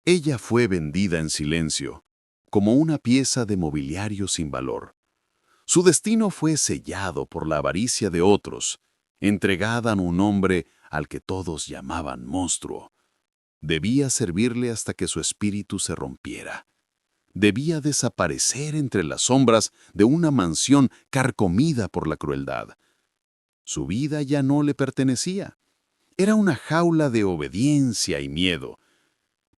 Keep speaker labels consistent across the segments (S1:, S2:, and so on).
S1: Ella fue vendida en silencio, como una pieza de mobiliario sin valor. Su destino fue sellado por la avaricia de otros, entregada a un hombre al que todos llamaban monstruo. Debía servirle hasta que su espíritu se rompiera. Debía desaparecer entre las sombras de una mansión carcomida por la crueldad. Su vida ya no le pertenecía. Era una jaula de obediencia y miedo.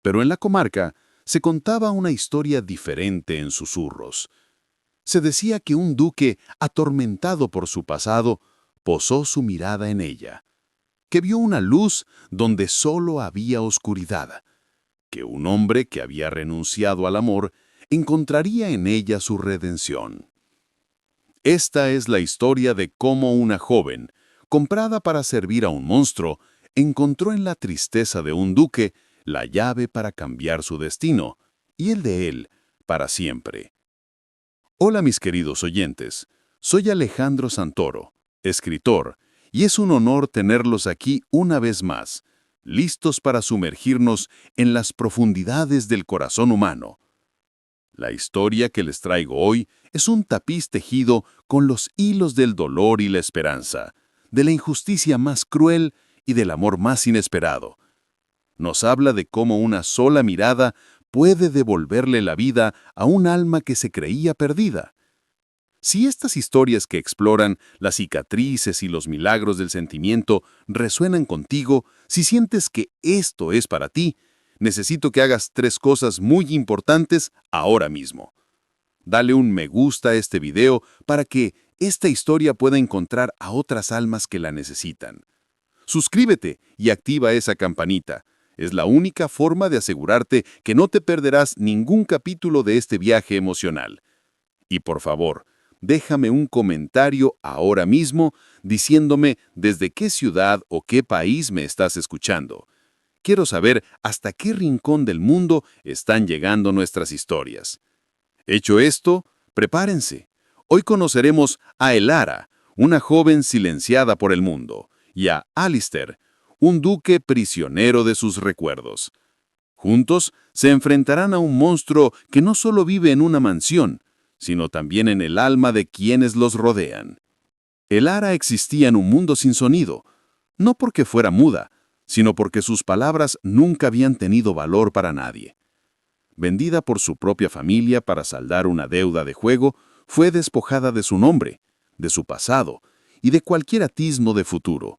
S1: Pero en la comarca se contaba una historia diferente en susurros. Se decía que un duque, atormentado por su pasado, posó su mirada en ella, que vio una luz donde solo había oscuridad, que un hombre que había renunciado al amor encontraría en ella su redención. Esta es la historia de cómo una joven, comprada para servir a un monstruo, encontró en la tristeza de un duque la llave para cambiar su destino, y el de él para siempre. Hola mis queridos oyentes, soy Alejandro Santoro, escritor, y es un honor tenerlos aquí una vez más, listos para sumergirnos en las profundidades del corazón humano. La historia que les traigo hoy es un tapiz tejido con los hilos del dolor y la esperanza, de la injusticia más cruel y del amor más inesperado. Nos habla de cómo una sola mirada puede devolverle la vida a un alma que se creía perdida. Si estas historias que exploran las cicatrices y los milagros del sentimiento resuenan contigo, si sientes que esto es para ti, necesito que hagas 3 cosas muy importantes ahora mismo. Dale un me gusta a este video para que esta historia pueda encontrar a otras almas que la necesitan. Suscríbete y activa esa campanita. Es la única forma de asegurarte que no te perderás ningún capítulo de este viaje emocional. Y por favor, déjame un comentario ahora mismo diciéndome desde qué ciudad o qué país me estás escuchando. Quiero saber hasta qué rincón del mundo están llegando nuestras historias. Hecho esto, prepárense. Hoy conoceremos a Elara, una joven silenciada por el mundo, y a Alistair, un duque prisionero de sus recuerdos. Juntos se enfrentarán a un monstruo que no solo vive en una mansión, sino también en el alma de quienes los rodean. Elara existía en un mundo sin sonido, no porque fuera muda, sino porque sus palabras nunca habían tenido valor para nadie. Vendida por su propia familia para saldar una deuda de juego, fue despojada de su nombre, de su pasado y de cualquier atismo de futuro.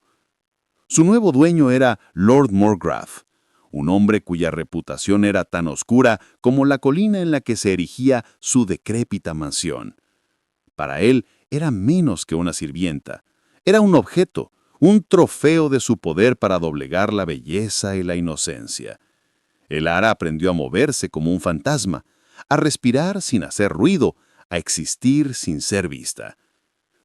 S1: Su nuevo dueño era Lord Morgrath, un hombre cuya reputación era tan oscura como la colina en la que se erigía su decrépita mansión. Para él era menos que una sirvienta, era un objeto, un trofeo de su poder para doblegar la belleza y la inocencia. Elara aprendió a moverse como un fantasma, a respirar sin hacer ruido, a existir sin ser vista.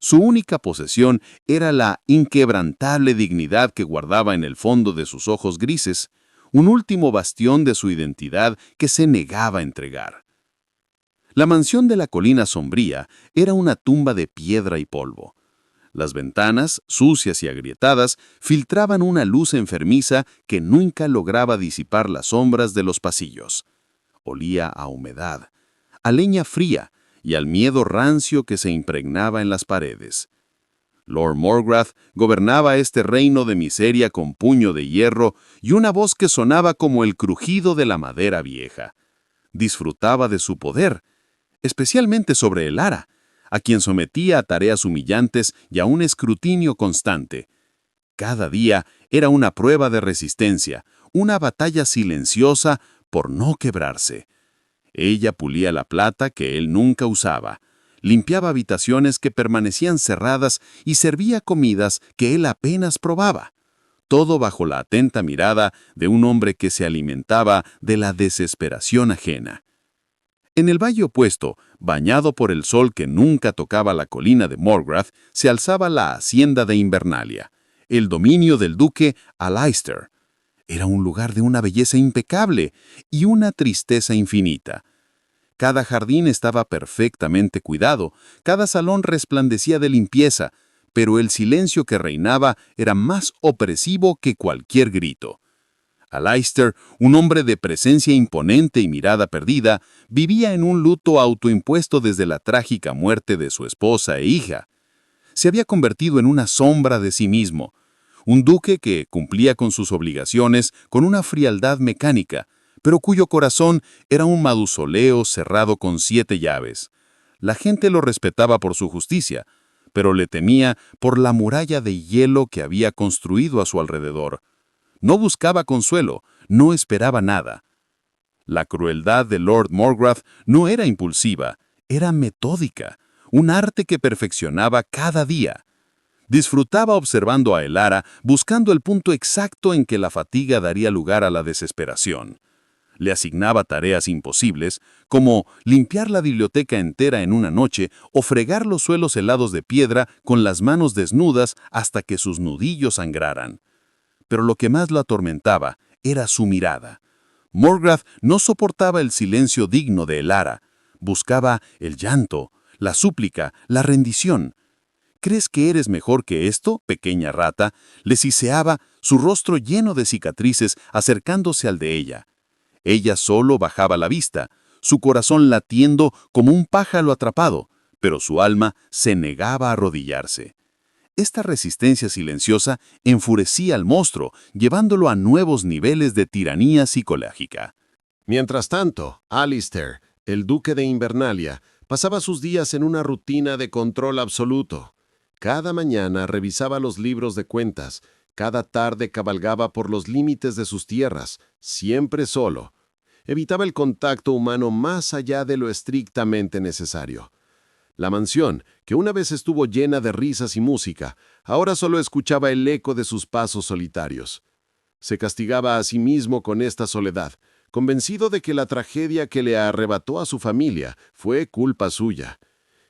S1: Su única posesión era la inquebrantable dignidad que guardaba en el fondo de sus ojos grises, un último bastión de su identidad que se negaba a entregar. La mansión de la colina sombría era una tumba de piedra y polvo. Las ventanas, sucias y agrietadas, filtraban una luz enfermiza que nunca lograba disipar las sombras de los pasillos. Olía a humedad, a leña fría y al miedo rancio que se impregnaba en las paredes. Lord Morgrath gobernaba este reino de miseria con puño de hierro y una voz que sonaba como el crujido de la madera vieja. Disfrutaba de su poder, especialmente sobre Elara, a quien sometía a tareas humillantes y a un escrutinio constante. Cada día era una prueba de resistencia, una batalla silenciosa por no quebrarse. Ella pulía la plata que él nunca usaba, limpiaba habitaciones que permanecían cerradas y servía comidas que él apenas probaba, todo bajo la atenta mirada de un hombre que se alimentaba de la desesperación ajena. En el valle opuesto, bañado por el sol que nunca tocaba la colina de Morgrath, se alzaba la hacienda de Invernalia, el dominio del duque Alistair. Era un lugar de una belleza impecable y una tristeza infinita. Cada jardín estaba perfectamente cuidado, cada salón resplandecía de limpieza, pero el silencio que reinaba era más opresivo que cualquier grito. Alistair, un hombre de presencia imponente y mirada perdida, vivía en un luto autoimpuesto desde la trágica muerte de su esposa e hija. Se había convertido en una sombra de sí mismo, un duque que cumplía con sus obligaciones con una frialdad mecánica, pero cuyo corazón era un mausoleo cerrado con 7 llaves. La gente lo respetaba por su justicia, pero le temía por la muralla de hielo que había construido a su alrededor. No buscaba consuelo, no esperaba nada. La crueldad de Lord Morgrath no era impulsiva, era metódica, un arte que perfeccionaba cada día. Disfrutaba observando a Elara, buscando el punto exacto en que la fatiga daría lugar a la desesperación. Le asignaba tareas imposibles, como limpiar la biblioteca entera en una noche o fregar los suelos helados de piedra con las manos desnudas hasta que sus nudillos sangraran. Pero lo que más lo atormentaba era su mirada. Morgrath no soportaba el silencio digno de Elara. Buscaba el llanto, la súplica, la rendición. ¿Crees que eres mejor que esto, pequeña rata?, le siseaba, su rostro lleno de cicatrices, acercándose al de ella. Ella solo bajaba la vista, su corazón latiendo como un pájaro atrapado, pero su alma se negaba a arrodillarse. Esta resistencia silenciosa enfurecía al monstruo, llevándolo a nuevos niveles de tiranía psicológica.
S2: Mientras tanto, Alistair, el duque de Invernalia, pasaba sus días en una rutina de control absoluto. Cada mañana revisaba los libros de cuentas, cada tarde cabalgaba por los límites de sus tierras, siempre solo. Evitaba el contacto humano más allá de lo estrictamente necesario. La mansión, que una vez estuvo llena de risas y música, ahora solo escuchaba el eco de sus pasos solitarios. Se castigaba a sí mismo con esta soledad, convencido de que la tragedia que le arrebató a su familia fue culpa suya.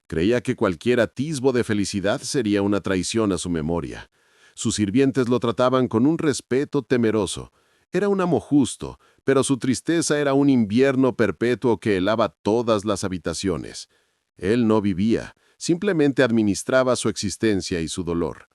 S2: Creía que cualquier atisbo de felicidad sería una traición a su memoria. Sus sirvientes lo trataban con un respeto temeroso. Era un amo justo, pero su tristeza era un invierno perpetuo que helaba todas las habitaciones. Él no vivía, simplemente administraba su existencia y su dolor.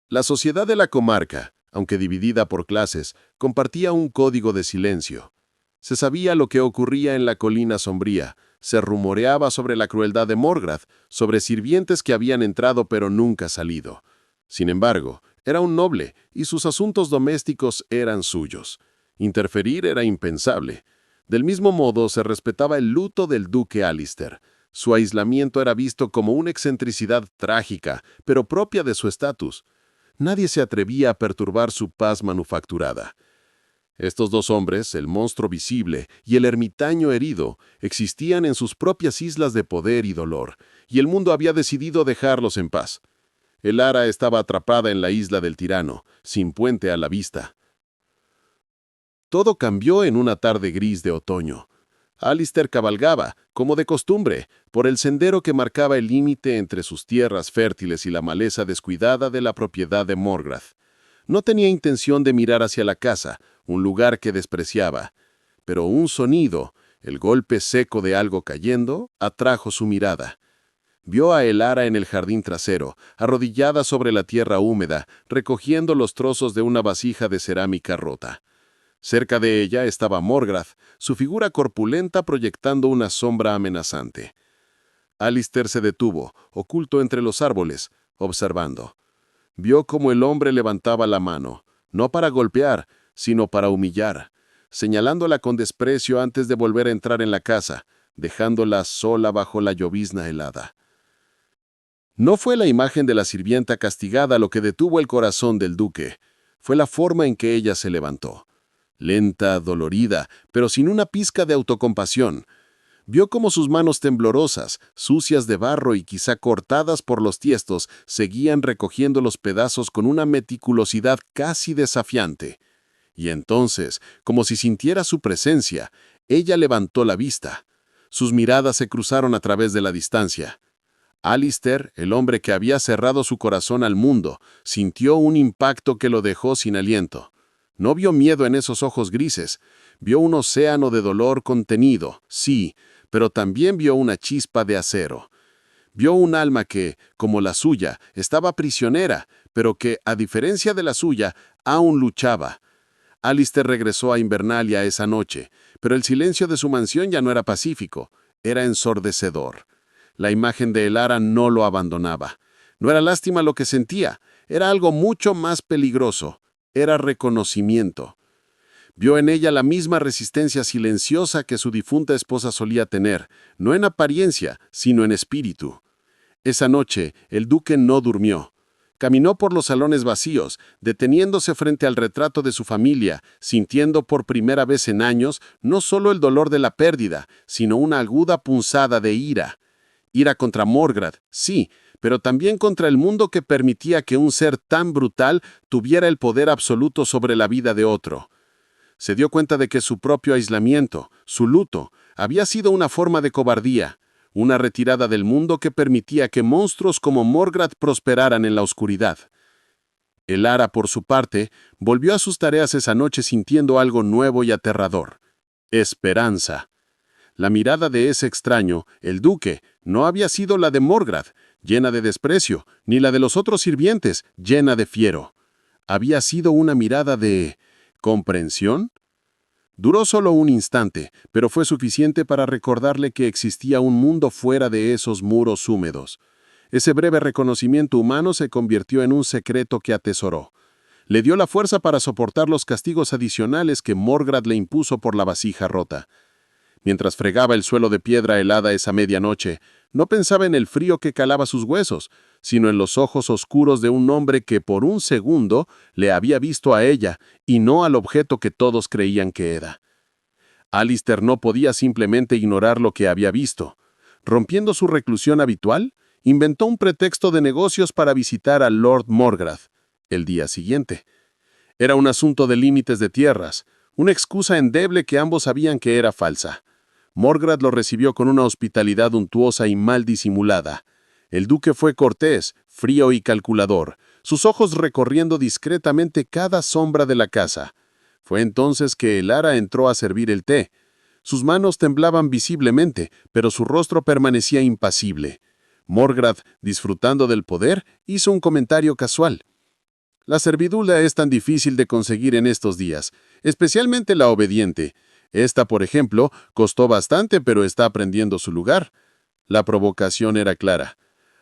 S2: La sociedad de la comarca, aunque dividida por clases, compartía un código de silencio. Se sabía lo que ocurría en la colina sombría, se rumoreaba sobre la crueldad de Morgrath, sobre sirvientes que habían entrado pero nunca salido. Sin embargo, era un noble y sus asuntos domésticos eran suyos. Interferir era impensable. Del mismo modo, se respetaba el luto del duque Alistair. Su aislamiento era visto como una excentricidad trágica, pero propia de su estatus. Nadie se atrevía a perturbar su paz manufacturada. Estos dos hombres, el monstruo visible y el ermitaño herido, existían en sus propias islas de poder y dolor, y el mundo había decidido dejarlos en paz. Elara estaba atrapada en la isla del tirano, sin puente a la vista. Todo cambió en una tarde gris de otoño. Alistair cabalgaba, como de costumbre, por el sendero que marcaba el límite entre sus tierras fértiles y la maleza descuidada de la propiedad de Morgrath. No tenía intención de mirar hacia la casa, un lugar que despreciaba, pero un sonido, el golpe seco de algo cayendo, atrajo su mirada. Vio a Elara en el jardín trasero, arrodillada sobre la tierra húmeda, recogiendo los trozos de una vasija de cerámica rota. Cerca de ella estaba Morgrath, su figura corpulenta proyectando una sombra amenazante. Alistair se detuvo, oculto entre los árboles, observando. Vio cómo el hombre levantaba la mano, no para golpear, sino para humillar, señalándola con desprecio antes de volver a entrar en la casa, dejándola sola bajo la llovizna helada. No fue la imagen de la sirvienta castigada lo que detuvo el corazón del duque, fue la forma en que ella se levantó. Lenta, dolorida, pero sin una pizca de autocompasión. Vio cómo sus manos temblorosas, sucias de barro y quizá cortadas por los tiestos, seguían recogiendo los pedazos con una meticulosidad casi desafiante. Y entonces, como si sintiera su presencia, ella levantó la vista. Sus miradas se cruzaron a través de la distancia. Alistair, el hombre que había cerrado su corazón al mundo, sintió un impacto que lo dejó sin aliento. No vio miedo en esos ojos grises, vio un océano de dolor contenido, sí, pero también vio una chispa de acero. Vio un alma que, como la suya, estaba prisionera, pero que, a diferencia de la suya, aún luchaba.
S1: Alistair regresó a Invernalia esa noche, pero el silencio de su mansión ya no era pacífico, era ensordecedor. La imagen de Elara no lo abandonaba. No era lástima lo que sentía, era algo mucho más peligroso, era reconocimiento. Vio en ella la misma resistencia silenciosa que su difunta esposa solía tener, no en apariencia, sino en espíritu. Esa noche, el duque no durmió. Caminó por los salones vacíos, deteniéndose frente al retrato de su familia, sintiendo por primera vez en años no solo el dolor de la pérdida, sino una aguda punzada de ira. Ira contra Morgrad, sí, pero también contra el mundo que permitía que un ser tan brutal tuviera el poder absoluto sobre la vida de otro. Se dio cuenta de que su propio aislamiento, su luto, había sido una forma de cobardía, una retirada del mundo que permitía que monstruos como Morgrad prosperaran en la oscuridad. Elara, por su parte, volvió a sus tareas esa noche sintiendo algo nuevo y aterrador: esperanza. La mirada de ese extraño, el duque, no había sido la de Morgrad, llena de desprecio, ni la de los otros sirvientes, llena de fiero. Había sido una mirada de ¿comprensión? Duró solo un instante, pero fue suficiente para recordarle que existía un mundo fuera de esos muros húmedos. Ese breve reconocimiento humano se convirtió en un secreto que atesoró. Le dio la fuerza para soportar los castigos adicionales que Morgrad le impuso por la vasija rota. Mientras fregaba el suelo de piedra helada esa medianoche, no pensaba en el frío que calaba sus huesos, sino en los ojos oscuros de un hombre que por un segundo le había visto a ella y no al objeto que todos creían que era. Alistair no podía simplemente ignorar lo que había visto. Rompiendo su reclusión habitual, inventó un pretexto de negocios para visitar a Lord Morgrad el día siguiente. Era un asunto de límites de tierras, una excusa endeble que ambos sabían que era falsa. Morgrad lo recibió con una hospitalidad untuosa y mal disimulada. El duque fue cortés, frío y calculador, sus ojos recorriendo discretamente cada sombra de la casa. Fue entonces que Elara entró a servir el té. Sus manos temblaban visiblemente, pero su rostro permanecía impasible. Morgrad, disfrutando del poder, hizo un comentario casual. La servidumbre es tan difícil de conseguir en estos días, especialmente la obediente. Esta, por ejemplo, costó bastante, pero está aprendiendo su lugar. La provocación era clara.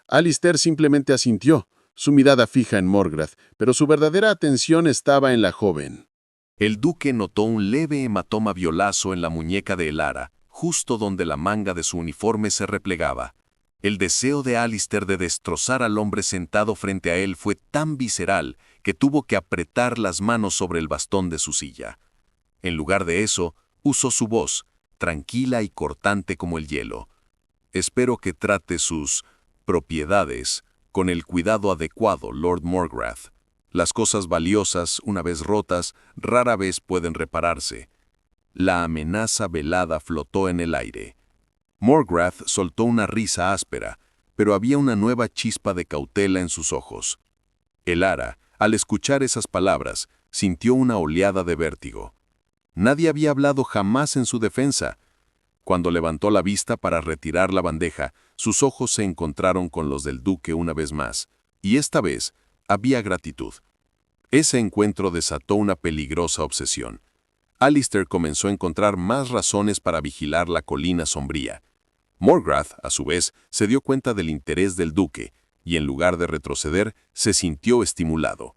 S1: Alistair simplemente asintió, su mirada fija en Morgrad, pero su verdadera atención estaba en la joven.
S3: El duque notó un leve hematoma violazo en la muñeca de Elara, justo donde la manga de su uniforme se replegaba. El deseo de Alistair de destrozar al hombre sentado frente a él fue tan visceral que tuvo que apretar las manos sobre el bastón de su silla. En lugar de eso, usó su voz, tranquila y cortante como el hielo. Espero que trate sus propiedades con el cuidado adecuado, Lord Morgrad. Las cosas valiosas, una vez rotas, rara vez pueden repararse. La amenaza velada flotó en el aire. Morgrad soltó una risa áspera, pero había una nueva chispa de cautela en sus ojos. Elara, al escuchar esas palabras, sintió una oleada de vértigo. Nadie había hablado jamás en su defensa. Cuando levantó la vista para retirar la bandeja, sus ojos se encontraron con los del duque una vez más, y esta vez había gratitud. Ese encuentro desató una peligrosa obsesión. Alistair comenzó a encontrar más razones para vigilar la colina sombría. Morgrad, a su vez, se dio cuenta del interés del duque, y en lugar de retroceder, se sintió estimulado.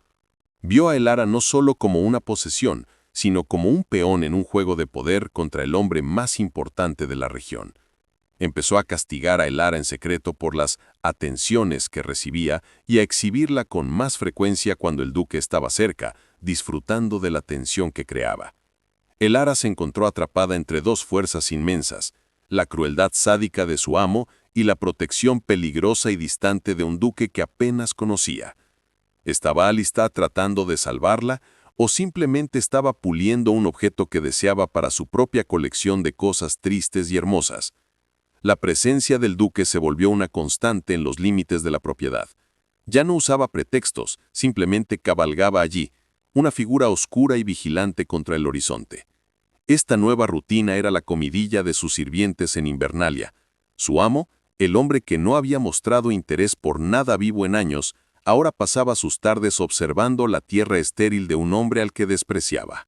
S3: Vio a Elara no solo como una posesión, sino como un peón en un juego de poder contra el hombre más importante de la región. Empezó a castigar a Elara en secreto por las atenciones que recibía y a exhibirla con más frecuencia cuando el duque estaba cerca, disfrutando de la tensión que creaba. Elara se encontró atrapada entre dos fuerzas inmensas, la crueldad sádica de su amo y la protección peligrosa y distante de un duque que apenas conocía. ¿Estaba Alistair tratando de salvarla o simplemente estaba puliendo un objeto que deseaba para su propia colección de cosas tristes y hermosas? La presencia del duque se volvió una constante en los límites de la propiedad. Ya no usaba pretextos, simplemente cabalgaba allí, una figura oscura y vigilante contra el horizonte. Esta nueva rutina era la comidilla de sus sirvientes en Invernalia. Su amo, el hombre que no había mostrado interés por nada vivo en años, ahora pasaba sus tardes observando la tierra estéril de un hombre al que despreciaba.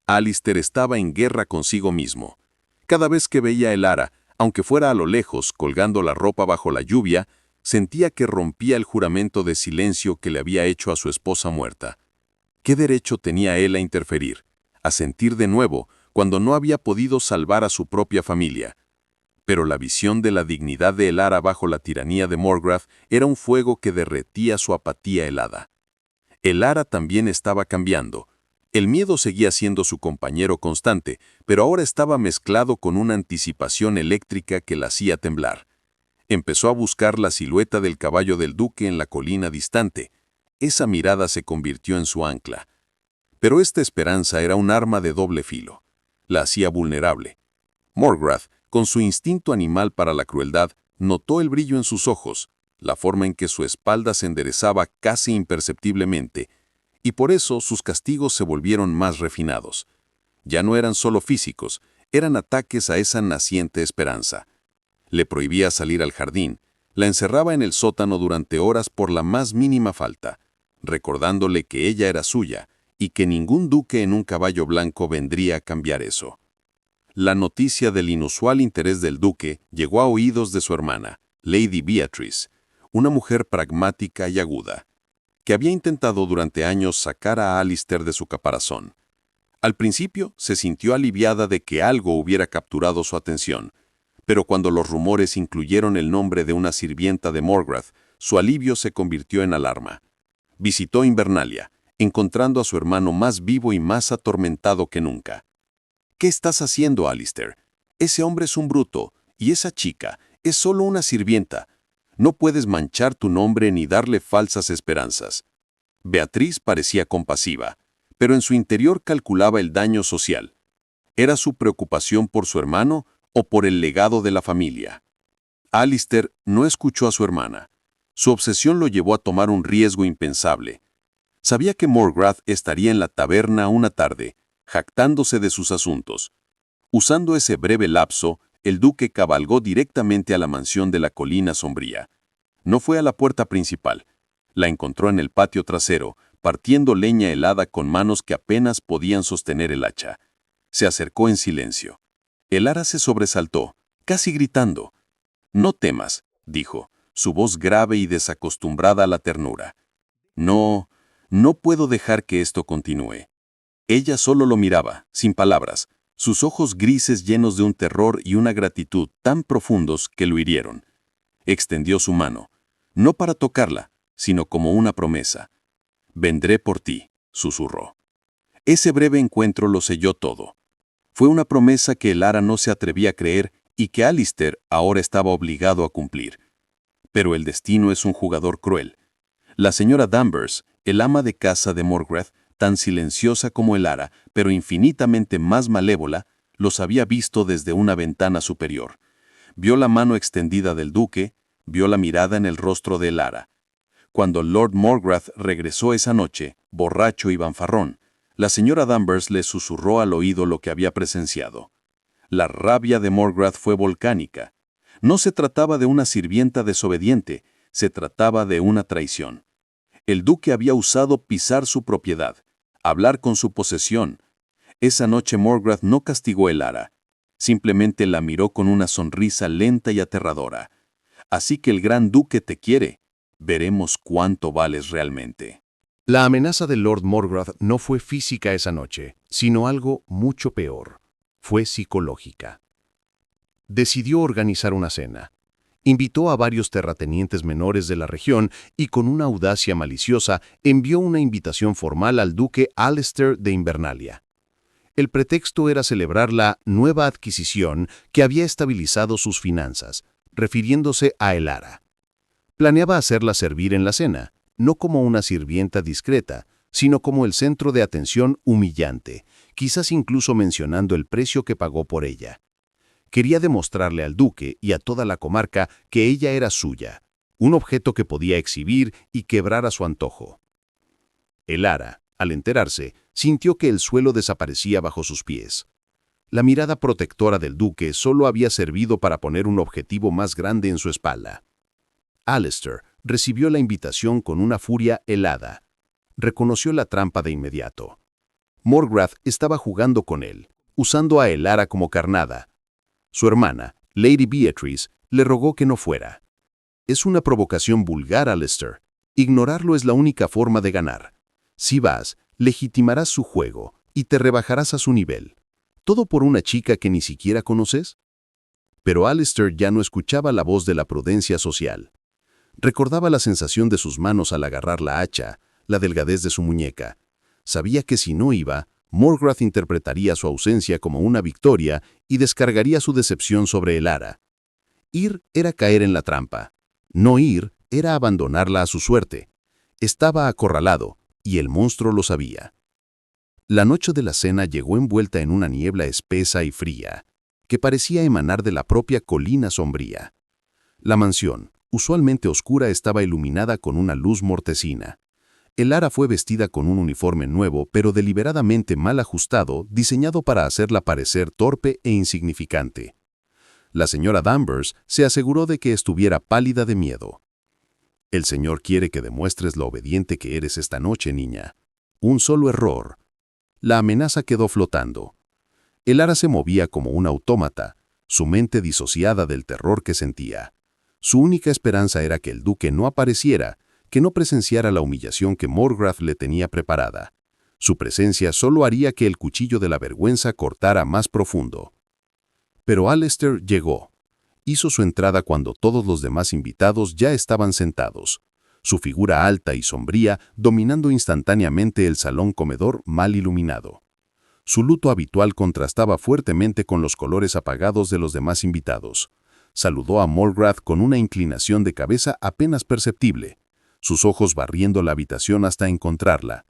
S3: Alistair estaba en guerra consigo mismo. Cada vez que veía a Elara, aunque fuera a lo lejos, colgando la ropa bajo la lluvia, sentía que rompía el juramento de silencio que le había hecho a su esposa muerta. ¿Qué derecho tenía él a interferir, a sentir de nuevo, cuando no había podido salvar a su propia familia? Pero la visión de la dignidad de Elara bajo la tiranía de Morgrath era un fuego que derretía su apatía helada. Elara también estaba cambiando. El miedo seguía siendo su compañero constante, pero ahora estaba mezclado con una anticipación eléctrica que la hacía temblar. Empezó a buscar la silueta del caballo del duque en la colina distante. Esa mirada se convirtió en su ancla. Pero esta esperanza era un arma de doble filo. La hacía vulnerable. Morgrath, con su instinto animal para la crueldad, notó el brillo en sus ojos, la forma en que su espalda se enderezaba casi imperceptiblemente, y por eso sus castigos se volvieron más refinados. Ya no eran solo físicos, eran ataques a esa naciente esperanza. Le prohibía salir al jardín, la encerraba en el sótano durante horas por la más mínima falta, recordándole que ella era suya y que ningún duque en un caballo blanco vendría a cambiar eso. La noticia del inusual interés del duque llegó a oídos de su hermana, Lady Beatrice, una mujer pragmática y aguda, que había intentado durante años sacar a Alistair de su caparazón. Al principio se sintió aliviada de que algo hubiera capturado su atención, pero cuando los rumores incluyeron el nombre de una sirvienta de Morgrath, su alivio se convirtió en alarma. Visitó Invernalia, encontrando a su hermano más vivo y más atormentado que nunca. ¿Qué estás haciendo, Alistair? Ese hombre es un bruto, y esa chica es solo una sirvienta. No puedes manchar tu nombre ni darle falsas esperanzas. Beatriz parecía compasiva, pero en su interior calculaba el daño social. ¿Era su preocupación por su hermano o por el legado de la familia? Alistair no escuchó a su hermana. Su obsesión lo llevó a tomar un riesgo impensable. Sabía que Morgrath estaría en la taberna una tarde, jactándose de sus asuntos. Usando ese breve lapso, el duque cabalgó directamente a la mansión de la colina sombría. No fue a la puerta principal. La encontró en el patio trasero, partiendo leña helada con manos que apenas podían sostener el hacha. Se acercó en silencio. Elara se sobresaltó, casi gritando. «No temas», dijo, su voz grave y desacostumbrada a la ternura. «No puedo dejar que esto continúe». Ella solo lo miraba, sin palabras, sus ojos grises llenos de un terror y una gratitud tan profundos que lo hirieron. Extendió su mano, no para tocarla, sino como una promesa. «Vendré por ti», susurró. Ese breve encuentro lo selló todo. Fue una promesa que Elara no se atrevía a creer y que Alistair ahora estaba obligado a cumplir. Pero el destino es un jugador cruel. La señora Danvers, el ama de casa de Morgrath, tan silenciosa como Elara, pero infinitamente más malévola, los había visto desde una ventana superior. Vio la mano extendida del duque, vio la mirada en el rostro de Elara. Cuando Lord Morgrath regresó esa noche, borracho y fanfarrón, la señora Danvers le susurró al oído lo que había presenciado. La rabia de Morgrath fue volcánica. No se trataba de una sirvienta desobediente, se trataba de una traición. El duque había usado pisar su propiedad, hablar con su posesión. Esa noche Morgrath no castigó a Elara, simplemente la miró con una sonrisa lenta y aterradora. «Así que el gran duque te quiere. Veremos cuánto vales realmente».
S4: La amenaza de Lord Morgrath no fue física esa noche, sino algo mucho peor. Fue psicológica. Decidió organizar una cena. Invitó a varios terratenientes menores de la región y con una audacia maliciosa envió una invitación formal al duque Alistair de Invernalia. El pretexto era celebrar la nueva adquisición que había estabilizado sus finanzas, refiriéndose a Elara. Planeaba hacerla servir en la cena, no como una sirvienta discreta, sino como el centro de atención humillante, quizás incluso mencionando el precio que pagó por ella. Quería demostrarle al duque y a toda la comarca que ella era suya, un objeto que podía exhibir y quebrar a su antojo. Elara, al enterarse, sintió que el suelo desaparecía bajo sus pies. La mirada protectora del duque solo había servido para poner un objetivo más grande en su espalda. Alistair recibió la invitación con una furia helada. Reconoció la trampa de inmediato. Morgrath estaba jugando con él, usando a Elara como carnada. Su hermana, Lady Beatrice, le rogó que no fuera. Es una provocación vulgar, Alistair. Ignorarlo es la única forma de ganar. Si vas, legitimarás su juego y te rebajarás a su nivel. ¿Todo por una chica que ni siquiera conoces? Pero Alistair ya no escuchaba la voz de la prudencia social. Recordaba la sensación de sus manos al agarrar la hacha, la delgadez de su muñeca. Sabía que si no iba, Morgrath interpretaría su ausencia como una victoria y descargaría su decepción sobre Elara. Ir era caer en la trampa. No ir era abandonarla a su suerte. Estaba acorralado, y el monstruo lo sabía. La noche de la cena llegó envuelta en una niebla espesa y fría, que parecía emanar de la propia colina sombría. La mansión, usualmente oscura, estaba iluminada con una luz mortecina. Elara fue vestida con un uniforme nuevo, pero deliberadamente mal ajustado, diseñado para hacerla parecer torpe e insignificante. La señora Danvers se aseguró de que estuviera pálida de miedo. «El Señor quiere que demuestres lo obediente que eres esta noche, niña. Un solo error». La amenaza quedó flotando. Elara se movía como un autómata, su mente disociada del terror que sentía. Su única esperanza era que el duque no apareciera, que no presenciara la humillación que Morgrath le tenía preparada. Su presencia solo haría que el cuchillo de la vergüenza cortara más profundo. Pero Alistair llegó. Hizo su entrada cuando todos los demás invitados ya estaban sentados. Su figura alta y sombría dominando instantáneamente el salón comedor mal iluminado. Su luto habitual contrastaba fuertemente con los colores apagados de los demás invitados. Saludó a Morgrath con una inclinación de cabeza apenas perceptible, sus ojos barriendo la habitación hasta encontrarla.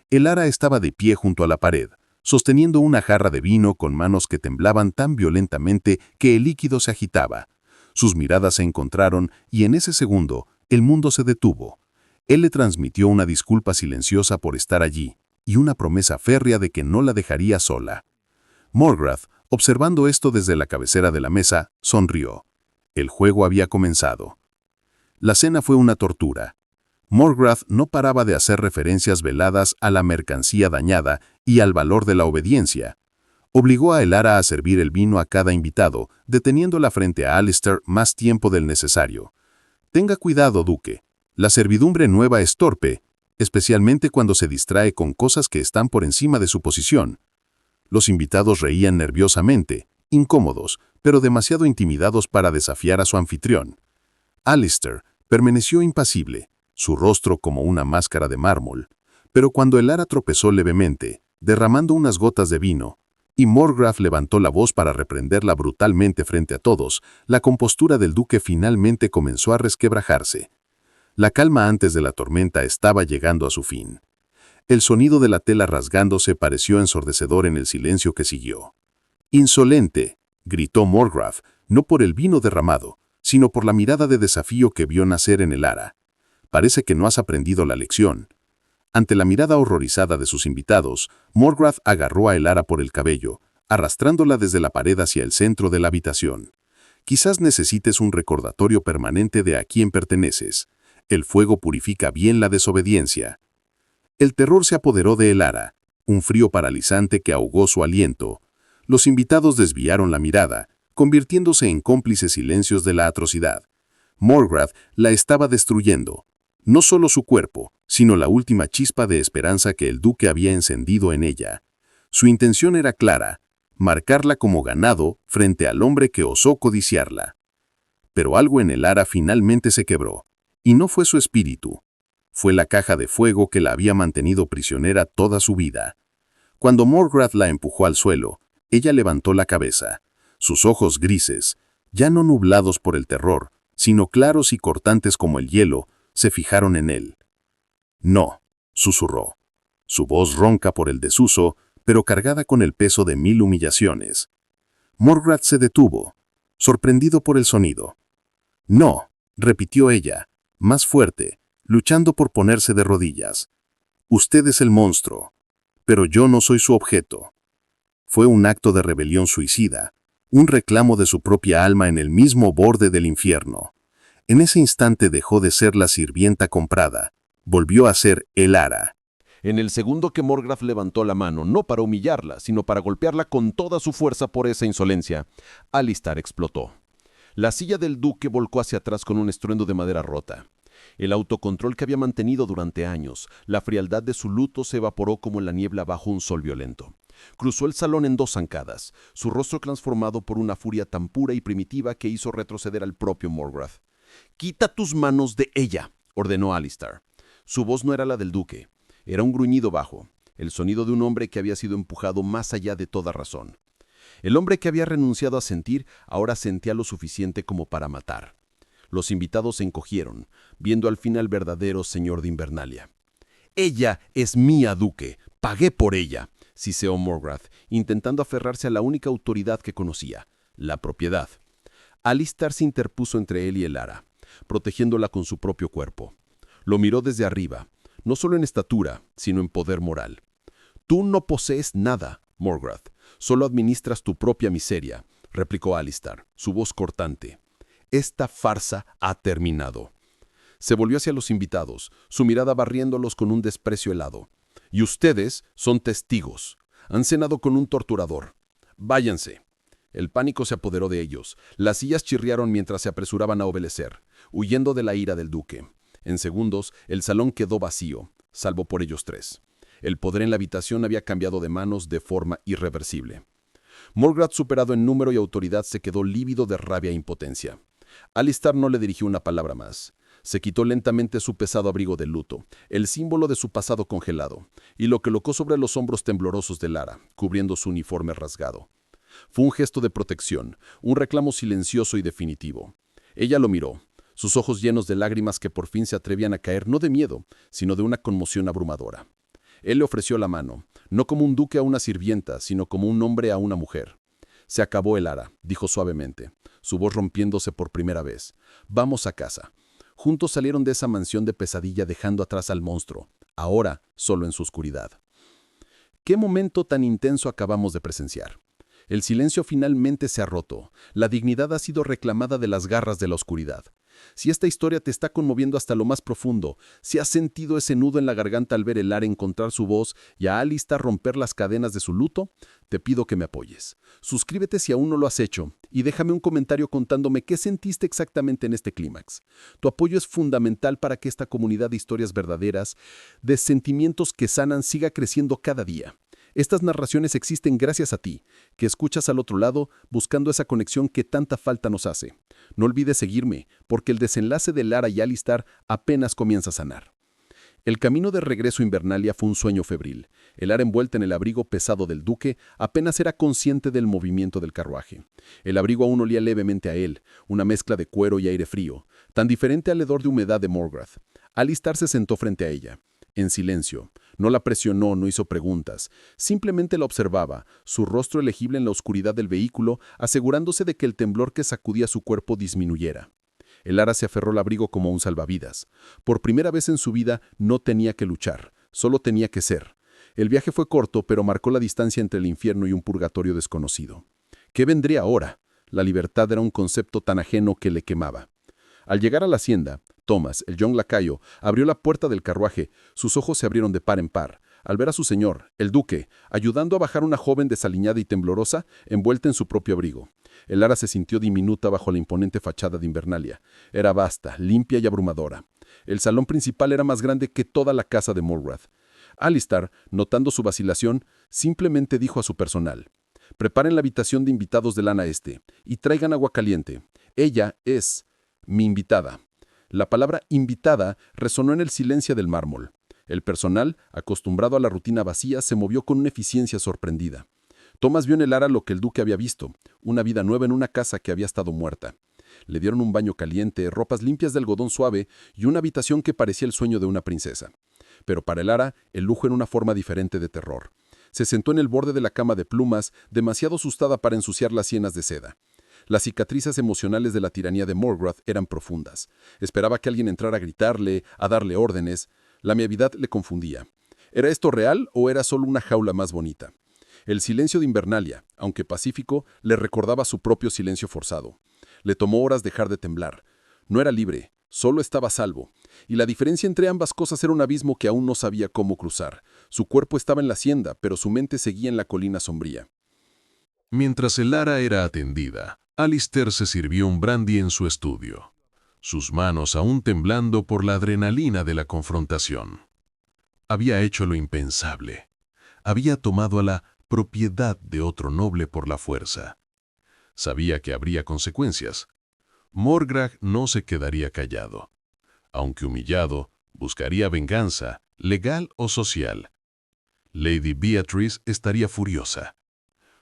S4: Elara estaba de pie junto a la pared, sosteniendo una jarra de vino con manos que temblaban tan violentamente que el líquido se agitaba. Sus miradas se encontraron y en ese segundo el mundo se detuvo. Él le transmitió una disculpa silenciosa por estar allí y una promesa férrea de que no la dejaría sola. Morgrath, observando esto desde la cabecera de la mesa, sonrió. El juego había comenzado. La cena fue una tortura. Morgrath no paraba de hacer referencias veladas a la mercancía dañada y al valor de la obediencia. Obligó a Elara a servir el vino a cada invitado, deteniéndola frente a Alistair más tiempo del necesario. Tenga cuidado, duque. La servidumbre nueva es torpe, especialmente cuando se distrae con cosas que están por encima de su posición. Los invitados reían nerviosamente, incómodos, pero demasiado intimidados para desafiar a su anfitrión. Alistair permaneció impasible, su rostro como una máscara de mármol, pero cuando Elara tropezó levemente, derramando unas gotas de vino, y Morgrath levantó la voz para reprenderla brutalmente frente a todos, la compostura del duque finalmente comenzó a resquebrajarse. La calma antes de la tormenta estaba llegando a su fin. El sonido de la tela rasgándose pareció ensordecedor en el silencio que siguió. «Insolente», gritó Morgrath, no por el vino derramado, sino por la mirada de desafío que vio nacer en Elara. «Parece que no has aprendido la lección». Ante la mirada horrorizada de sus invitados, Morgrath agarró a Elara por el cabello, arrastrándola desde la pared hacia el centro de la habitación. «Quizás necesites un recordatorio permanente de a quién perteneces. El fuego purifica bien la desobediencia». El terror se apoderó de Elara, un frío paralizante que ahogó su aliento. Los invitados desviaron la mirada, convirtiéndose en cómplices silencios de la atrocidad. Morgrath la estaba destruyendo. No solo su cuerpo, sino la última chispa de esperanza que el duque había encendido en ella. Su intención era clara, marcarla como ganado frente al hombre que osó codiciarla. Pero algo en Elara finalmente se quebró, y no fue su espíritu. Fue la caja de fuego que la había mantenido prisionera toda su vida. Cuando Morgrath la empujó al suelo, ella levantó la cabeza. Sus ojos grises, ya no nublados por el terror, sino claros y cortantes como el hielo, se fijaron en él. «No», susurró. Su voz ronca por el desuso, pero cargada con el peso de 1000 humillaciones. Morgrath se detuvo, sorprendido por el sonido. «No», repitió ella, más fuerte, luchando por ponerse de rodillas. «Usted es el monstruo, pero yo no soy su objeto». Fue un acto de rebelión suicida, un reclamo de su propia alma en el mismo borde del infierno. En ese instante dejó de ser la sirvienta comprada, volvió a ser Elara.
S2: En el segundo que Morgrath levantó la mano, no para humillarla, sino para golpearla con toda su fuerza por esa insolencia, Alistair explotó. La silla del duque volcó hacia atrás con un estruendo de madera rota. El autocontrol que había mantenido durante años, la frialdad de su luto se evaporó como en la niebla bajo un sol violento. Cruzó el salón en 2 zancadas, su rostro transformado por una furia tan pura y primitiva que hizo retroceder al propio Morgrath. «¡Quita tus manos de ella!», ordenó Alistair. Su voz no era la del duque. Era un gruñido bajo, el sonido de un hombre que había sido empujado más allá de toda razón. El hombre que había renunciado a sentir ahora sentía lo suficiente como para matar. Los invitados se encogieron, viendo al fin al verdadero señor de Invernalia. «Ella es mía, duque. Pagué por ella», siseó Morgrath, intentando aferrarse a la única autoridad que conocía, la propiedad. Alistair se interpuso entre él y Elara, protegiéndola con su propio cuerpo. Lo miró desde arriba, no solo en estatura, sino en poder moral. «Tú no posees nada, Morgrath. Solo administras tu propia miseria», replicó Alistair, su voz cortante. «Esta farsa ha terminado». Se volvió hacia los invitados, su mirada barriéndolos con un desprecio helado. «Y ustedes son testigos. Han cenado con un torturador. Váyanse». El pánico se apoderó de ellos. Las sillas chirriaron mientras se apresuraban a obedecer, huyendo de la ira del duque. En segundos, el salón quedó vacío, salvo por ellos 3. El poder en la habitación había cambiado de manos de forma irreversible. Morgrath, superado en número y autoridad, se quedó lívido de rabia e impotencia. Alistair no le dirigió una palabra más. Se quitó lentamente su pesado abrigo de luto, el símbolo de su pasado congelado, y lo colocó sobre los hombros temblorosos de Lara, cubriendo su uniforme rasgado. Fue un gesto de protección, un reclamo silencioso y definitivo. Ella lo miró, sus ojos llenos de lágrimas que por fin se atrevían a caer no de miedo, sino de una conmoción abrumadora. Él le ofreció la mano, no como un duque a una sirvienta, sino como un hombre a una mujer. «Se acabó, Elara», dijo suavemente, su voz rompiéndose por primera vez. «Vamos a casa». Juntos salieron de esa mansión de pesadilla dejando atrás al monstruo, ahora solo en su oscuridad. ¿Qué momento tan intenso acabamos de presenciar? El silencio finalmente se ha roto. La dignidad ha sido reclamada de las garras de la oscuridad. Si esta historia te está conmoviendo hasta lo más profundo, si has sentido ese nudo en la garganta al ver Elara encontrar su voz y a Alistair romper las cadenas de su luto, te pido que me apoyes. Suscríbete si aún no lo has hecho y déjame un comentario contándome qué sentiste exactamente en este clímax. Tu apoyo es fundamental para que esta comunidad de historias verdaderas, de sentimientos que sanan, siga creciendo cada día. Estas narraciones existen gracias a ti, que escuchas al otro lado buscando esa conexión que tanta falta nos hace. No olvides seguirme, porque el desenlace de Lara y Alistair apenas comienza a sanar. El camino de regreso a Invernalia fue un sueño febril. Elara, envuelta en el abrigo pesado del duque, apenas era consciente del movimiento del carruaje. El abrigo aún olía levemente a él, una mezcla de cuero y aire frío, tan diferente al hedor de humedad de Morgrath. Alistair se sentó frente a ella, en silencio. No la presionó, no hizo preguntas. Simplemente la observaba, su rostro elegible en la oscuridad del vehículo, asegurándose de que el temblor que sacudía su cuerpo disminuyera. Elara se aferró al abrigo como un salvavidas. Por primera vez en su vida no tenía que luchar, solo tenía que ser. El viaje fue corto, pero marcó la distancia entre el infierno y un purgatorio desconocido. ¿Qué vendría ahora? La libertad era un concepto tan ajeno que le quemaba. Al llegar a la hacienda, Thomas, el young lacayo, abrió la puerta del carruaje. Sus ojos se abrieron de par en par, al ver a su señor, el duque, ayudando a bajar una joven desaliñada y temblorosa, envuelta en su propio abrigo. Elara se sintió diminuta bajo la imponente fachada de Invernalia. Era vasta, limpia y abrumadora. El salón principal era más grande que toda la casa de Morgrath. Alistair, notando su vacilación, simplemente dijo a su personal: «Preparen la habitación de invitados del ala este y traigan agua caliente. Ella es mi invitada». La palabra invitada resonó en el silencio del mármol. El personal, acostumbrado a la rutina vacía, se movió con una eficiencia sorprendida. Thomas vio en Elara lo que el duque había visto, una vida nueva en una casa que había estado muerta. Le dieron un baño caliente, ropas limpias de algodón suave y una habitación que parecía el sueño de una princesa. Pero para Elara, el lujo era una forma diferente de terror. Se sentó en el borde de la cama de plumas, demasiado asustada para ensuciar las sienes de seda. Las cicatrices emocionales de la tiranía de Morgrath eran profundas. Esperaba que alguien entrara a gritarle, a darle órdenes. La miavidad le confundía. ¿Era esto real o era solo una jaula más bonita? El silencio de Invernalia, aunque pacífico, le recordaba su propio silencio forzado. Le tomó horas dejar de temblar. No era libre, solo estaba a salvo. Y la diferencia entre ambas cosas era un abismo que aún no sabía cómo cruzar.
S5: Su cuerpo estaba en la hacienda, pero su mente seguía en la colina sombría.
S6: Mientras Elara era atendida, Alistair se sirvió un brandy en su estudio, sus manos aún temblando por la adrenalina de la confrontación. Había hecho lo impensable. Había tomado a la propiedad de otro noble por la fuerza. Sabía que habría consecuencias. Morgrach no se quedaría callado. Aunque humillado, buscaría venganza, legal o social. Lady Beatrice estaría furiosa.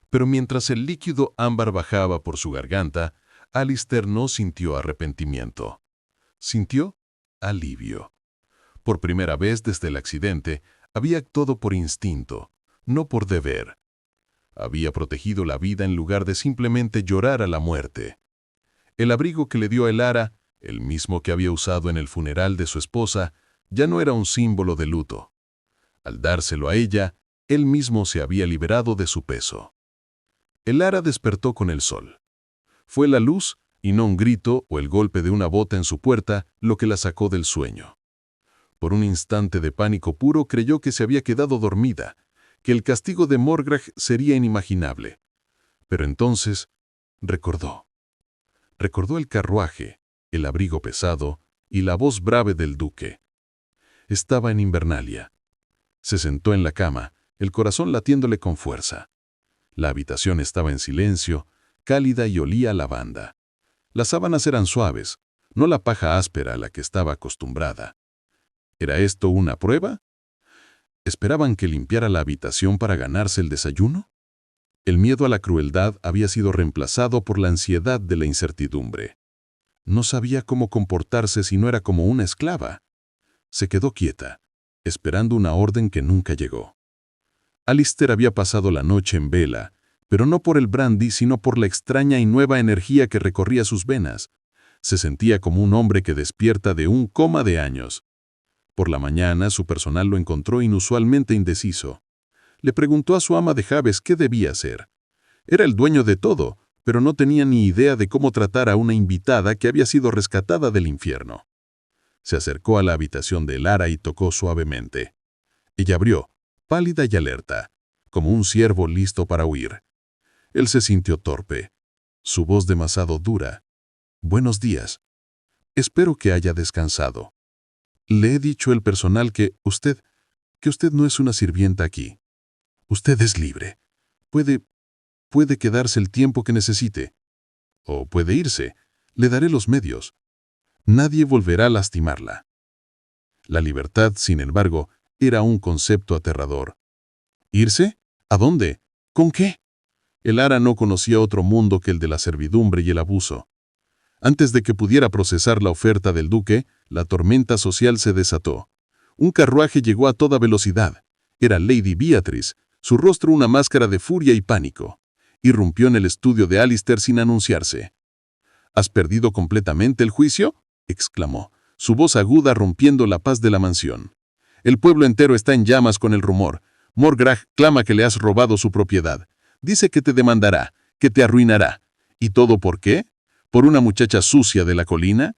S6: Pero mientras el líquido ámbar bajaba por su garganta, Alistair no sintió arrepentimiento. Sintió alivio. Por primera vez desde el accidente, había actuado por instinto, no por deber. Había protegido la vida en lugar de simplemente llorar a la muerte. El abrigo que le dio a Elara, el mismo que había usado en el funeral de su esposa, ya no era un símbolo de luto. Al dárselo a ella, él mismo se había liberado de su peso. Elara despertó con el sol. Fue la luz, y no un grito o el golpe de una bota en su puerta, lo que la sacó del sueño. Por un instante de pánico puro creyó que se había quedado dormida, que el castigo de Morgrach sería inimaginable. Pero entonces recordó. Recordó el carruaje, el abrigo pesado y la voz breve del duque. Estaba en Invernalia. Se sentó en la cama, el corazón latiéndole con fuerza. La habitación estaba en silencio, cálida y olía a lavanda. Las sábanas eran suaves, no la paja áspera a la que estaba acostumbrada. ¿Era esto una prueba? ¿Esperaban que limpiara la habitación para ganarse el desayuno? El miedo a la crueldad había sido reemplazado por la ansiedad de la incertidumbre. No sabía cómo comportarse si no era como una esclava. Se quedó quieta, esperando una orden que nunca llegó. Alistair había pasado la noche en vela, pero no por el brandy, sino por la extraña y nueva energía que recorría sus venas. Se sentía como un hombre que despierta de un coma de años. Por la mañana, su personal lo encontró inusualmente indeciso. Le preguntó a su ama de llaves qué debía hacer. Era el dueño de todo, pero no tenía ni idea de cómo tratar a una invitada que había sido rescatada del infierno. Se acercó a la habitación de Elara y tocó suavemente. Ella abrió, pálida y alerta, como un ciervo listo para huir. Él se sintió torpe, su voz demasiado dura. «Buenos días. Espero que haya descansado. Le he dicho al personal que usted no es una sirvienta aquí. Usted es libre. Puede quedarse el tiempo que necesite. O puede irse. Le daré los medios. Nadie volverá a lastimarla». La libertad, sin embargo, era un concepto aterrador. ¿Irse? ¿A dónde? ¿Con qué? Elara no conocía otro mundo que el de la servidumbre y el abuso. Antes de que pudiera procesar la oferta del duque, la tormenta social se desató. Un carruaje llegó a toda velocidad. Era Lady Beatrice, su rostro una máscara de furia y pánico. Irrumpió en el estudio de Alistair sin anunciarse. «¿Has perdido completamente el juicio?», exclamó, su voz aguda rompiendo la paz de la mansión. «El pueblo entero está en llamas con el rumor. Morgrach clama que le has robado su propiedad. Dice que te demandará, que te arruinará. ¿Y todo por qué? ¿Por una muchacha sucia de la colina?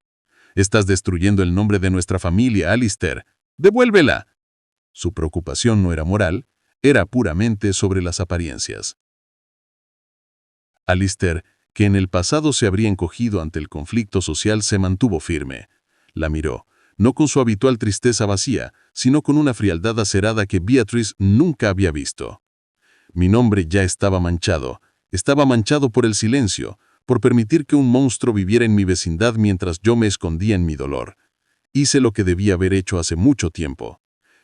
S6: Estás destruyendo el nombre de nuestra familia, Alistair. ¡Devuélvela!». Su preocupación no era moral, era puramente sobre las apariencias. Alistair, que en el pasado se habría encogido ante el conflicto social, se mantuvo firme. La miró, no con su habitual tristeza vacía, sino con una frialdad acerada que Beatrice nunca había visto. Mi nombre ya estaba manchado por el silencio, por permitir que un monstruo viviera en mi vecindad mientras yo me escondía en mi dolor. Hice lo que debía haber hecho hace mucho tiempo.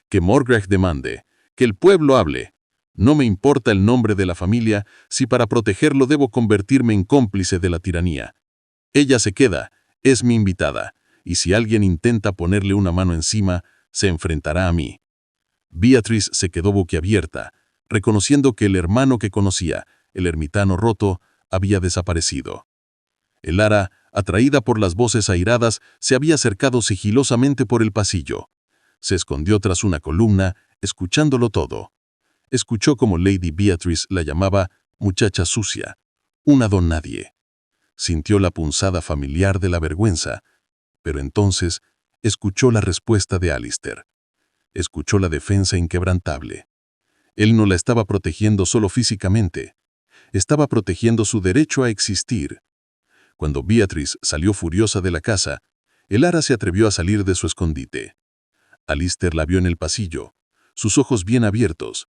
S6: Que Morgrach demande, que el pueblo hable. No me importa el nombre de la familia si para protegerlo debo convertirme en cómplice de la tiranía. Ella se queda, es mi invitada, y si alguien intenta ponerle una mano encima, se enfrentará a mí. Beatrice se quedó boquiabierta, reconociendo que el hermano que conocía, el ermitaño roto, había desaparecido. Elara, atraída por las voces airadas, se había acercado sigilosamente por el pasillo. Se escondió tras una columna, escuchándolo todo. Escuchó como Lady Beatrice la llamaba muchacha sucia, una don nadie. Sintió la punzada familiar de la vergüenza, pero entonces escuchó la respuesta de Alistair. escuchó la defensa inquebrantable. Él no la estaba protegiendo solo físicamente, estaba protegiendo su derecho a existir. Cuando Beatrice salió furiosa de la casa, Elara se atrevió a salir de su escondite. Alistair la vio en el pasillo, sus ojos bien abiertos.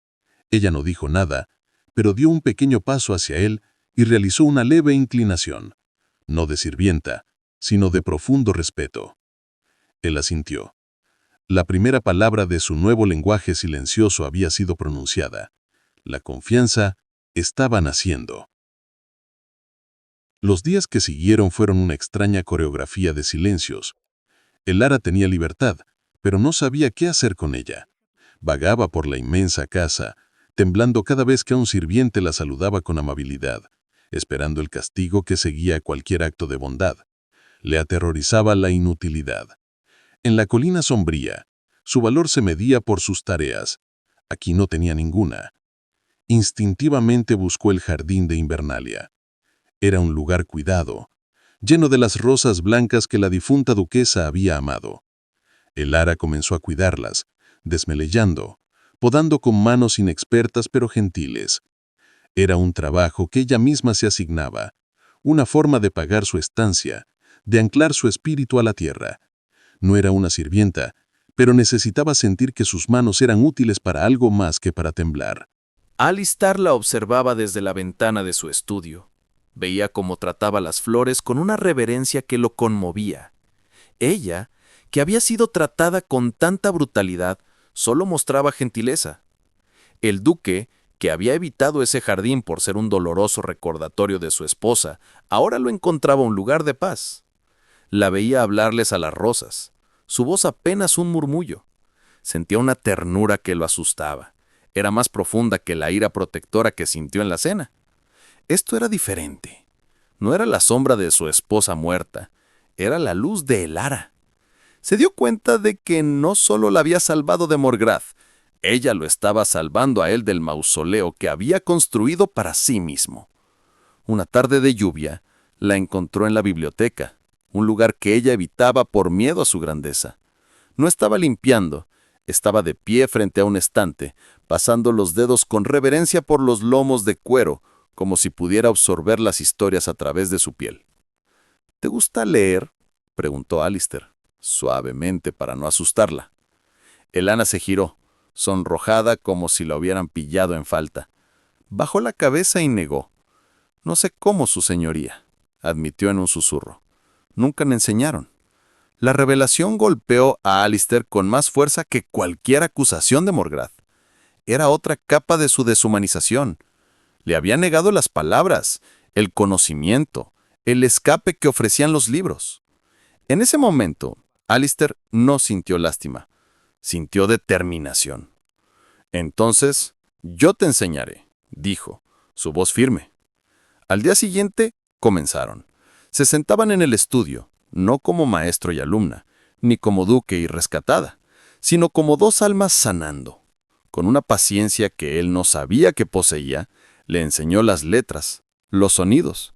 S6: Ella no dijo nada, pero dio un pequeño paso hacia él y realizó una leve inclinación, no de sirvienta, sino de profundo respeto. Él asintió. La primera palabra de su nuevo lenguaje silencioso había sido pronunciada. La confianza estaba naciendo. Los días que siguieron fueron una extraña coreografía de silencios. Elara tenía libertad, pero no sabía qué hacer con ella. Vagaba por la inmensa casa, temblando cada vez que un sirviente la saludaba con amabilidad, esperando el castigo que seguía a cualquier acto de bondad. Le aterrorizaba la inutilidad. En la colina sombría, su valor se medía por sus tareas. Aquí no tenía ninguna. Instintivamente buscó el jardín de Invernalia. Era un lugar cuidado, lleno de las rosas blancas que la difunta duquesa había amado. Elara comenzó a cuidarlas, desmelellando, podando con manos inexpertas pero gentiles. Era un trabajo que ella misma se asignaba, una forma de pagar su estancia, de anclar su espíritu a la tierra. No era una sirvienta, pero necesitaba sentir que sus manos eran útiles para algo más que para temblar.
S7: Alistair la observaba desde la ventana de su estudio. Veía cómo trataba las flores con una reverencia que lo conmovía. Ella, que había sido tratada con tanta brutalidad, solo mostraba gentileza. El duque, que había evitado ese jardín por ser un doloroso recordatorio de su esposa, ahora lo encontraba un lugar de paz. La veía hablarles a las rosas, su voz apenas un murmullo. Sentía una ternura que lo asustaba. Era más profunda que la ira protectora que sintió en la cena. Esto era diferente. No era la sombra de su esposa muerta, era la luz de Elara. Se dio cuenta de que no solo la había salvado de Morgrath, ella lo estaba salvando a él del mausoleo que había construido para sí mismo. Una tarde de lluvia, la encontró en la biblioteca, un lugar que ella evitaba por miedo a su grandeza. No estaba limpiando, estaba de pie frente a un estante, pasando los dedos con reverencia por los lomos de cuero, como si pudiera absorber las historias a través de su piel. ¿Te gusta leer?, preguntó Alistair, suavemente para no asustarla. Elara se giró, sonrojada como si la hubieran pillado en falta. Bajó la cabeza y negó. No sé cómo, su señoría, admitió en un susurro. Nunca me enseñaron. La revelación golpeó a Alistair con más fuerza que cualquier acusación de Morgrath. Era otra capa de su deshumanización. Le había negado las palabras, el conocimiento, el escape que ofrecían los libros. En ese momento, Alistair no sintió lástima, sintió determinación. Entonces, yo te enseñaré, dijo, su voz firme. Al día siguiente, comenzaron. Se sentaban en el estudio, no como maestro y alumna, ni como duque y rescatada, sino como dos almas sanando. Con una paciencia que él no sabía que poseía, le enseñó las letras, los sonidos.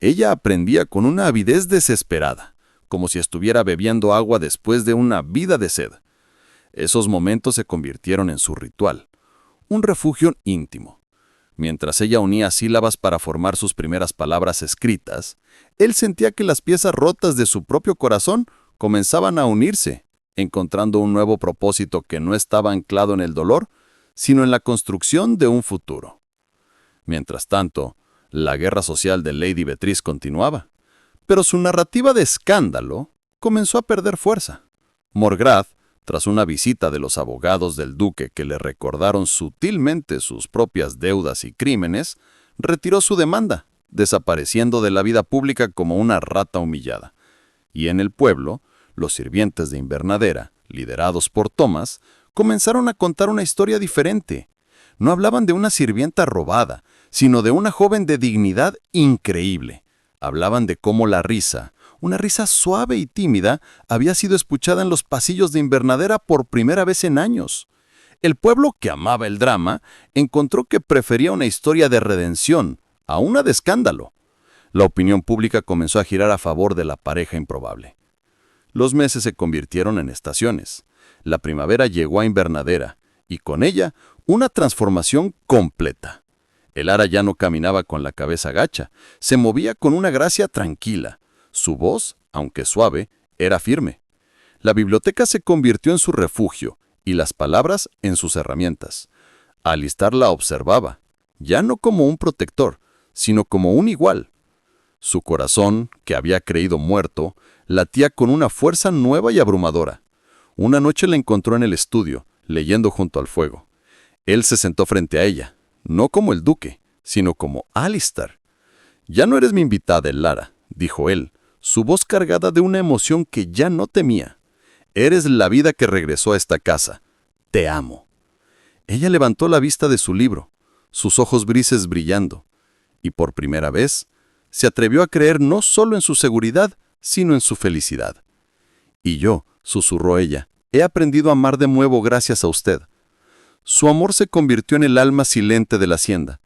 S7: Ella aprendía con una avidez desesperada, como si estuviera bebiendo agua después de una vida de sed. Esos momentos se convirtieron en su ritual, un refugio íntimo. Mientras ella unía sílabas para formar sus primeras palabras escritas, él sentía que las piezas rotas de su propio corazón comenzaban a unirse, encontrando un nuevo propósito que no estaba anclado en el dolor, sino en la construcción de un futuro. Mientras tanto, la guerra social de Lady Beatrice continuaba, pero su narrativa de escándalo comenzó a perder fuerza. Morgrath, tras una visita de los abogados del duque que le recordaron sutilmente sus propias deudas y crímenes, retiró su demanda, desapareciendo de la vida pública como una rata humillada. Y en el pueblo, los sirvientes de Invernadera, liderados por Thomas, comenzaron a contar una historia diferente. No hablaban de una sirvienta robada, sino de una joven de dignidad increíble. Hablaban de cómo la risa, una risa suave y tímida, había sido escuchada en los pasillos de Invernadera por primera vez en años. El pueblo, que amaba el drama, encontró que prefería una historia de redención a una de escándalo. La opinión pública comenzó a girar a favor de la pareja improbable. Los meses se convirtieron en estaciones.
S1: La primavera llegó a Invernadera, y con ella una transformación completa. El ara ya no caminaba con la cabeza gacha, se movía con una gracia tranquila. Su voz, aunque suave, era firme. La biblioteca se convirtió en su refugio y las palabras en sus herramientas. Alistair la observaba, ya no como un protector, sino como un igual. Su corazón, que había creído muerto, latía con una fuerza nueva y abrumadora. Una noche la encontró en el estudio, leyendo junto al fuego. Él se sentó frente a ella, no como el duque, sino como Alistair. «Ya no eres mi invitada, Elara», dijo él, su voz cargada de una emoción que ya no temía. «Eres la vida que regresó a esta casa. Te amo». Ella levantó la vista de su libro, sus ojos grises brillando, y por primera vez se atrevió a creer no solo en su seguridad, sino en su felicidad. «Y yo», susurró ella, «he aprendido a amar de nuevo gracias a usted». Su amor se convirtió en el alma silente de la hacienda.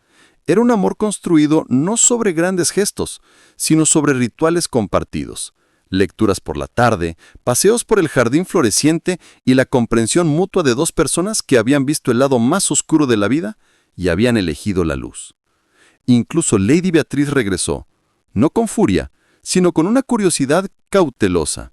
S1: Era un amor construido no sobre grandes gestos, sino sobre rituales compartidos. Lecturas por la tarde, paseos por el jardín floreciente y la comprensión mutua de dos personas que habían visto el lado más oscuro de la vida y habían elegido la luz. Incluso Lady Beatriz regresó, no con furia, sino con una curiosidad cautelosa.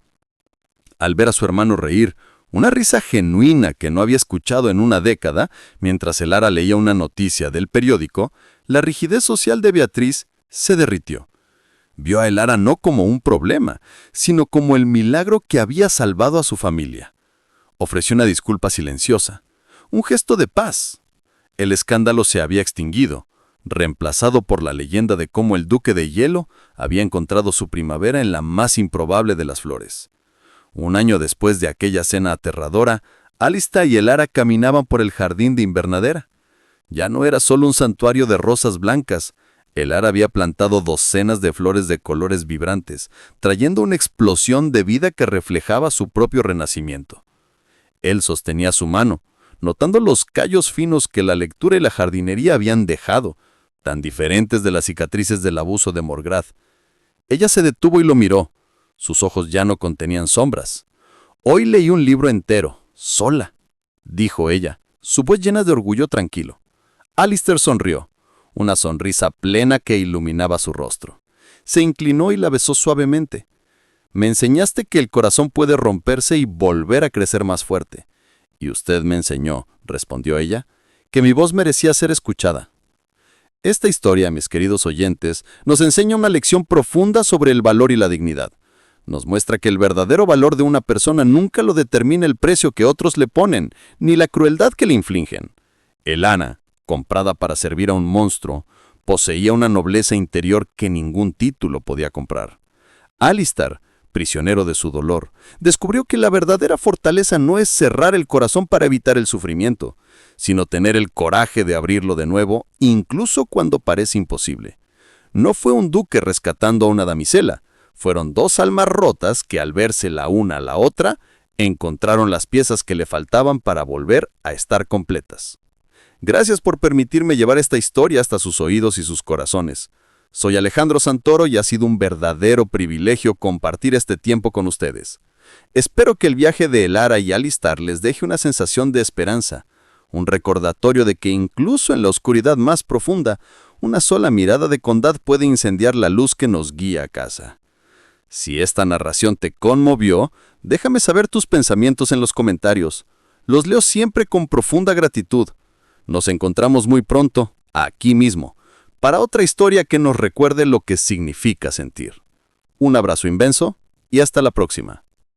S1: Al ver a su hermano reír, una risa genuina que no había escuchado en una década, mientras el ara leía una noticia del periódico, la rigidez social de Beatriz se derritió. Vio a el ara no como un problema, sino como el milagro que había salvado a su familia. Ofreció una disculpa silenciosa, un gesto de paz. El escándalo se había extinguido, reemplazado por la leyenda de cómo el duque de hielo había encontrado su primavera en la más improbable de las flores. Un año después de aquella cena aterradora, Alistair y el ara caminaban por el jardín de Invernadera. Ya no era solo un santuario de rosas blancas. El ara había plantado docenas de flores de colores vibrantes, trayendo una explosión de vida que reflejaba su propio renacimiento. Él sostenía su mano, notando los callos finos que la lectura y la jardinería habían dejado, tan diferentes de las cicatrices del abuso de Morgrath. Ella se detuvo y lo miró. Sus ojos ya no contenían sombras. «Hoy leí un libro entero, sola», dijo ella, su voz llena de orgullo tranquilo. Alistair sonrió, una sonrisa plena que iluminaba su rostro. Se inclinó y la besó suavemente. «Me enseñaste que el corazón puede romperse y volver a crecer más fuerte. Y usted me enseñó», respondió ella, «que mi voz merecía ser escuchada». Esta historia, mis queridos oyentes, nos enseña una lección profunda sobre el valor y la dignidad. Nos muestra que el verdadero valor de una persona nunca lo determina el precio que otros le ponen, ni la crueldad que le infligen. El ara, comprada para servir a un monstruo, poseía una nobleza interior que ningún título podía comprar. Alistair, prisionero de su dolor, descubrió que la verdadera fortaleza no es cerrar el corazón para evitar el sufrimiento, sino tener el coraje de abrirlo de nuevo, incluso cuando parece imposible. No fue un duque rescatando a una damisela. Fueron dos almas rotas que al verse la una a la otra, encontraron las piezas que le faltaban para volver a estar completas. Gracias por permitirme llevar esta historia hasta sus oídos y sus corazones. Soy Alejandro Santoro y ha sido un verdadero privilegio compartir este tiempo con ustedes. Espero que el viaje de Elara y Alistair les deje una sensación de esperanza, un recordatorio de que incluso en la oscuridad más profunda, una sola mirada de bondad puede incendiar la luz que nos guía a casa. Si esta narración te conmovió, déjame saber tus pensamientos en los comentarios. Los leo siempre con profunda gratitud. Nos encontramos muy pronto, aquí mismo, para otra historia que nos recuerde lo que significa sentir. Un abrazo inmenso y hasta la próxima.